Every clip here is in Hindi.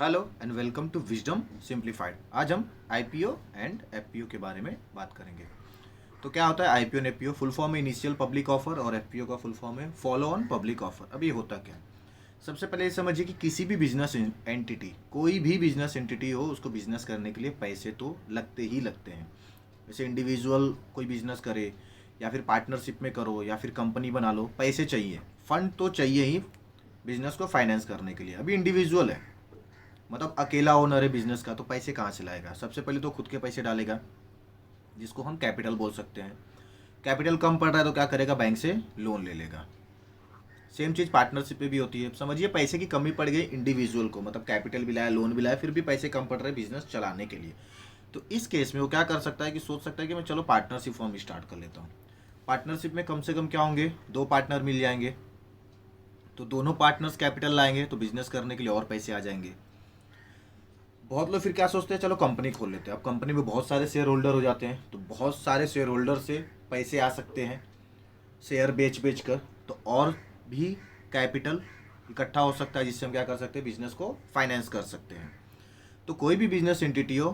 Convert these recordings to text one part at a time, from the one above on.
Hello and welcome to wisdom simplified. आज हम आईपीओ एंड एफपीओ के बारे में बात करेंगे। तो क्या होता है IPO and FPO? Full form है इनिशियल पब्लिक ऑफर और एफपीओ का फुल फॉर्म है फॉलो ऑन पब्लिक ऑफर। अब ये होता क्या है? सबसे पहले ये समझिए कि किसी भी बिजनेस एंटिटी, कोई भी बिजनेस एंटिटी हो, उसको बिजनेस करने के लिए पैसे तो लगते ही लगते हैं। जैसे इंडिविजुअल कोई बिजनेस करे या फिर पार्टनरशिप में करो या फिर कंपनी बना लो, पैसे चाहिए, फंड तो चाहिए ही बिजनेस को फाइनेंस करने के लिए। अभी इंडिविजुअल है, मतलब अकेला ओनर है बिजनेस का, तो पैसे कहाँ से लाएगा? सबसे पहले तो खुद के पैसे डालेगा, जिसको हम कैपिटल बोल सकते हैं। कैपिटल कम पड़ रहा है तो क्या करेगा? बैंक से लोन ले लेगा। सेम चीज़ पार्टनरशिप में भी होती है। समझिए पैसे की कमी पड़ गई इंडिविजुअल को, मतलब कैपिटल भी लाया, लोन भी लाया, फिर भी पैसे कम पड़ रहे बिजनेस चलाने के लिए। तो इस केस में वो क्या कर सकता है कि सोच सकता है कि मैं चलो पार्टनरशिप फॉर्म स्टार्ट कर लेता हूँ। पार्टनरशिप में कम से कम क्या होंगे? दो पार्टनर मिल जाएंगे, तो दोनों पार्टनर्स कैपिटल लाएंगे तो बिजनेस करने के लिए और पैसे आ जाएंगे। बहुत लोग फिर क्या सोचते हैं, चलो कंपनी खोल लेते हैं। अब कंपनी में बहुत सारे शेयर होल्डर हो जाते हैं, तो बहुत सारे शेयर होल्डर से पैसे आ सकते हैं शेयर बेच बेच कर, तो और भी कैपिटल इकट्ठा हो सकता है, जिससे हम क्या कर सकते हैं? बिजनेस को फाइनेंस कर सकते हैं। तो कोई भी बिजनेस एंटिटी हो,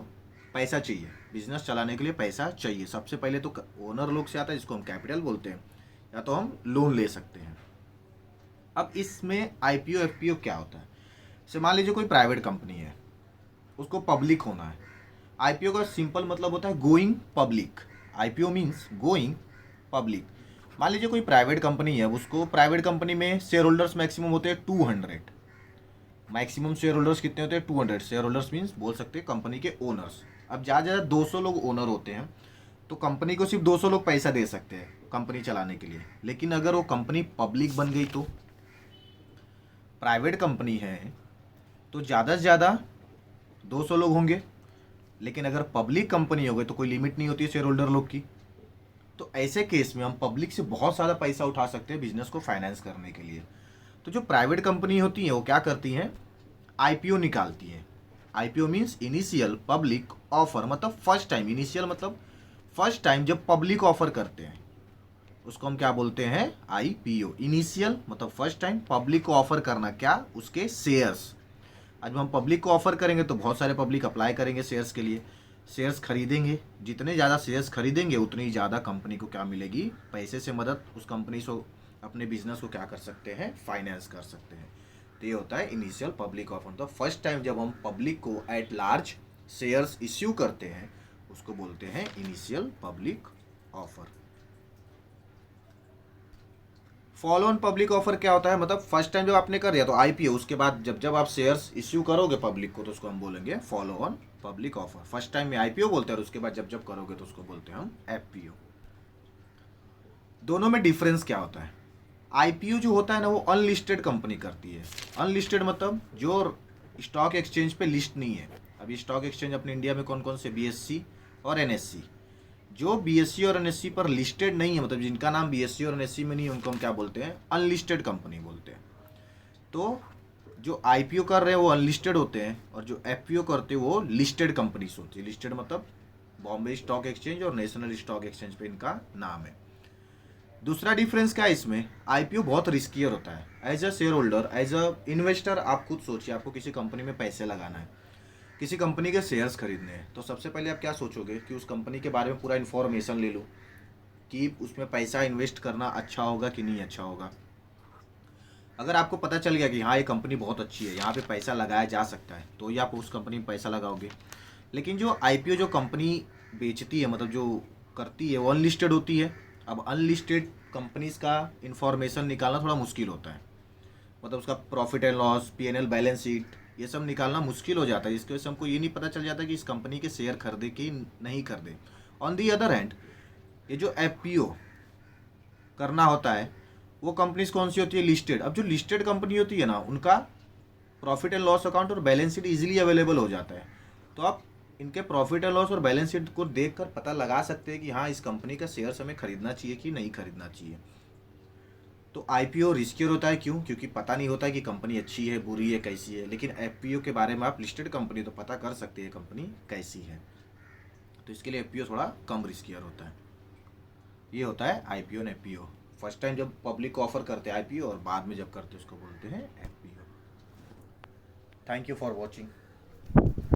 पैसा चाहिए, बिजनेस चलाने के लिए पैसा चाहिए। सबसे पहले तो ओनर लोग से आता है, जिसको हम कैपिटल बोलते हैं, या तो हम लोन ले सकते हैं। अब इसमें आईपीओ एफपीओ क्या होता है? जैसे मान लीजिए कोई प्राइवेट कंपनी है, उसको पब्लिक होना है। आईपीओ का सिंपल मतलब होता है going public. IPO means going public. मान लीजिए कोई प्राइवेट कंपनी है, उसको प्राइवेट कंपनी में शेयर होल्डर्स मैक्सिमम होते हैं 200। मैक्सिमम शेयर होल्डर्स कितने होते हैं? 200 शेयर होल्डर्स मीन्स बोल सकते हैं कंपनी के ओनर्स। अब ज़्यादा ज़्यादा 200 लोग ओनर होते हैं, तो कंपनी को सिर्फ 200 लोग पैसा दे सकते हैं कंपनी चलाने के लिए। लेकिन अगर वो कंपनी पब्लिक बन गई, तो प्राइवेट कंपनी है तो ज़्यादा से ज़्यादा 200 लोग होंगे, लेकिन अगर पब्लिक कंपनी हो गई तो कोई लिमिट नहीं होती है शेयर होल्डर लोग की। तो ऐसे केस में हम पब्लिक से बहुत ज़्यादा पैसा उठा सकते हैं बिजनेस को फाइनेंस करने के लिए। तो जो प्राइवेट कंपनी होती है वो क्या करती हैं? आईपीओ निकालती है। IPO means initial public offer, मतलब फर्स्ट टाइम। इनिशियल मतलब फर्स्ट टाइम जब पब्लिक ऑफर करते हैं, उसको हम क्या बोलते हैं? आईपीओ। इनिशियल मतलब फर्स्ट टाइम, पब्लिक को ऑफर करना, क्या? उसके शेयर्स। आज हम पब्लिक को ऑफर करेंगे तो बहुत सारे पब्लिक अप्लाई करेंगे शेयर्स के लिए, शेयर्स खरीदेंगे। जितने ज़्यादा शेयर्स खरीदेंगे उतनी ही ज़्यादा कंपनी को क्या मिलेगी? पैसे से मदद। उस कंपनी को अपने बिजनेस को क्या कर सकते हैं? फाइनेंस कर सकते हैं। तो ये होता है इनिशियल पब्लिक ऑफर। तो फर्स्ट टाइम जब हम पब्लिक को एट लार्ज शेयर्स इश्यू करते हैं, उसको बोलते हैं initial public offer. Follow on public offer क्या होता है? मतलब फर्स्ट टाइम जब आपने कर दिया तो आईपीओ, उसके बाद जब जब आप शेयर्स इश्यू करोगे पब्लिक को, तो उसको हम बोलेंगे follow on public offer. First time में आईपीओ बोलते हैं और उसके बाद जब जब करोगे तो उसको बोलते हैं हम एफपीओ। दोनों में डिफरेंस क्या होता है? आईपीओ जो होता है ना, वो अनलिस्टेड कंपनी करती है। अनलिस्टेड मतलब जो स्टॉक एक्सचेंज पे लिस्ट नहीं है। अभी स्टॉक एक्सचेंज अपने इंडिया में कौन कौन से? बीएससी और एनएससी। जो बीएससी और एनएससी पर लिस्टेड नहीं है, मतलब जिनका नाम बीएससी और एनएससी में नहीं है, उनको हम क्या बोलते हैं? अनलिस्टेड कंपनी बोलते हैं। तो जो आईपीओ कर रहे हैं वो अनलिस्टेड होते हैं, और जो एफपीओ करते हैं वो लिस्टेड कंपनीज होती है। लिस्टेड मतलब बॉम्बे स्टॉक एक्सचेंज और नेशनल स्टॉक एक्सचेंज पे इनका नाम है। दूसरा डिफरेंस क्या है इसमें? आईपीओ बहुत रिस्कियर होता है। As a shareholder, as a investor, आप खुद सोचिए, आपको किसी कंपनी में पैसे लगाना है, किसी कंपनी के शेयर्स खरीदने हैं, तो सबसे पहले आप क्या सोचोगे कि उस कंपनी के बारे में पूरा इन्फॉर्मेशन ले लो कि उसमें पैसा इन्वेस्ट करना अच्छा होगा कि नहीं अच्छा होगा। अगर आपको पता चल गया कि हाँ ये कंपनी बहुत अच्छी है, यहाँ पे पैसा लगाया जा सकता है, तो ही आप उस कंपनी में पैसा लगाओगे। लेकिन जो आईपीओ जो कंपनी बेचती है, मतलब जो करती है, वो अनलिस्टेड होती है। अब अनलिस्टेड कंपनीज का इंफॉर्मेशन निकालना थोड़ा मुश्किल होता है, मतलब उसका profit and loss, PNL, balance sheet, ये सब निकालना मुश्किल हो जाता है, जिसकी वजह से हमको ये नहीं पता चल जाता कि इस कंपनी के शेयर खरीदे कि नहीं खरीदे। ऑन दी अदर हैंड, ये जो एफपीओ करना होता है, वो कंपनीज कौन सी होती है? लिस्टेड। अब जो लिस्टेड कंपनी होती है ना, उनका प्रॉफिट एंड लॉस अकाउंट और बैलेंस शीट इजीली अवेलेबल हो जाता है। तो आप इनके प्रॉफिट एंड लॉस और बैलेंस शीट को देखकर पता लगा सकते हैं कि हाँ इस कंपनी का शेयर्स हमें खरीदना चाहिए कि नहीं खरीदना चाहिए। तो आईपीओ रिस्कियर होता है, क्यों? क्योंकि पता नहीं होता है कि कंपनी अच्छी है, बुरी है, कैसी है। लेकिन एफपीओ के बारे में आप लिस्टेड कंपनी तो पता कर सकते हैं कंपनी कैसी है। तो इसके लिए एफपीओ थोड़ा कम रिस्कियर होता है। ये होता है आईपीओ और एफपीओ। फर्स्ट टाइम जब पब्लिक को ऑफर करते हैं आईपीओ, और बाद में जब करते हैं उसको बोलते हैं FPO. Thank you for watching.